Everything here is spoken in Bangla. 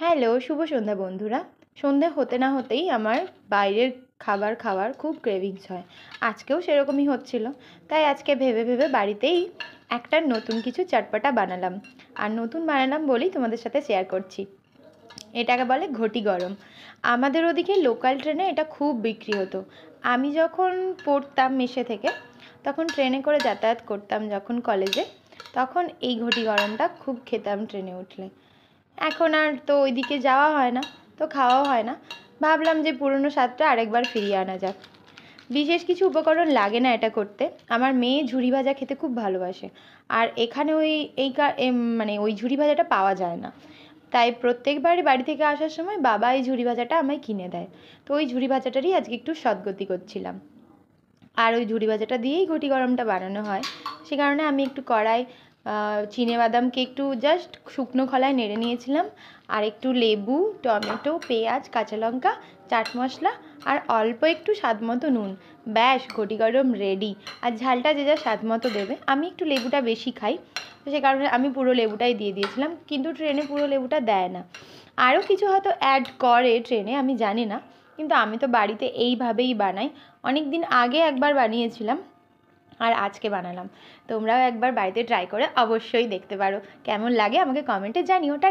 হ্যালো, শুভ সন্ধ্যা বন্ধুরা। সন্ধে হতে না হতেই আমার বাইরের খাবার খাওয়ার খুব ক্রেভিংস হয়। আজকেও সেরকমই হচ্ছিল। তাই আজকে ভেবে ভেবে বাড়িতেই একটা নতুন কিছু চটপটা বানালাম। আর নতুন বানালাম বলেই তোমাদের সাথে শেয়ার করছি। এটাকে বলে ঘটি গরম। আমাদের ওদিকে লোকাল ট্রেনে এটা খুব বিক্রি হতো। আমি যখন পড়তাম মেসে থেকে, তখন ট্রেনে করে যাতায়াত করতাম যখন কলেজে, তখন এই ঘটি গরমটা খুব খেতাম ট্রেনে উঠলে। এখন আর তো ওইদিকে যাওয়া হয় না, তো খাওয়াও হয় না। ভাবলাম যে পুরনো স্বাদটা আরেকবার ফিরিয়ে আনা যাক। বিশেষ কিছু উপকরণ লাগে না এটা করতে। আমার মেয়ে ঝুরি ভাজা খেতে খুব ভালোবাসে। আর এখানে মানে ওই ঝুরি ভাজাটা পাওয়া যায় না। তাই প্রত্যেকবারই বাড়ি থেকে আসার সময় বাবা এই ঝুরি ভাজাটা আমায় কিনে দেয়। তো ওই ঝুরি ভাজাটারই আজকে একটু সদ্গতি করছিলাম। আর ওই ঝুরি ভাজাটা দিয়েই ঘটি গরমটা বানানো হয়। সে কারণে আমি একটু কড়াই চিনেবাদামকে একটু জাস্ট শুকনো খোলায় নেড়ে নিয়েছিলাম। আর একটু লেবু, টমেটো, পেঁয়াজ, কাঁচা লঙ্কা, চাট মশলা আর অল্প একটু স্বাদ মতো নুন। ব্যাস, ঘটি গরম রেডি। আর ঝালটা যে যার স্বাদ মতো দেবে। আমি একটু লেবুটা বেশি খাই, তো সে কারণে আমি পুরো লেবুটাই দিয়ে দিয়েছিলাম। কিন্তু ট্রেনে পুরো লেবুটা দেয় না, আরও কিছু হয়তো অ্যাড করে ট্রেনে, আমি জানি না। কিন্তু আমি তো বাড়িতে এইভাবেই বানাই। অনেক দিন আগে একবার বানিয়েছিলাম, আর আজকে বানালাম। তোমরাও একবার বাড়িতে ট্রাই করে অবশ্যই দেখতে পারো। কেমন লাগে আমাকে কমেন্টে জানিও। টাটা।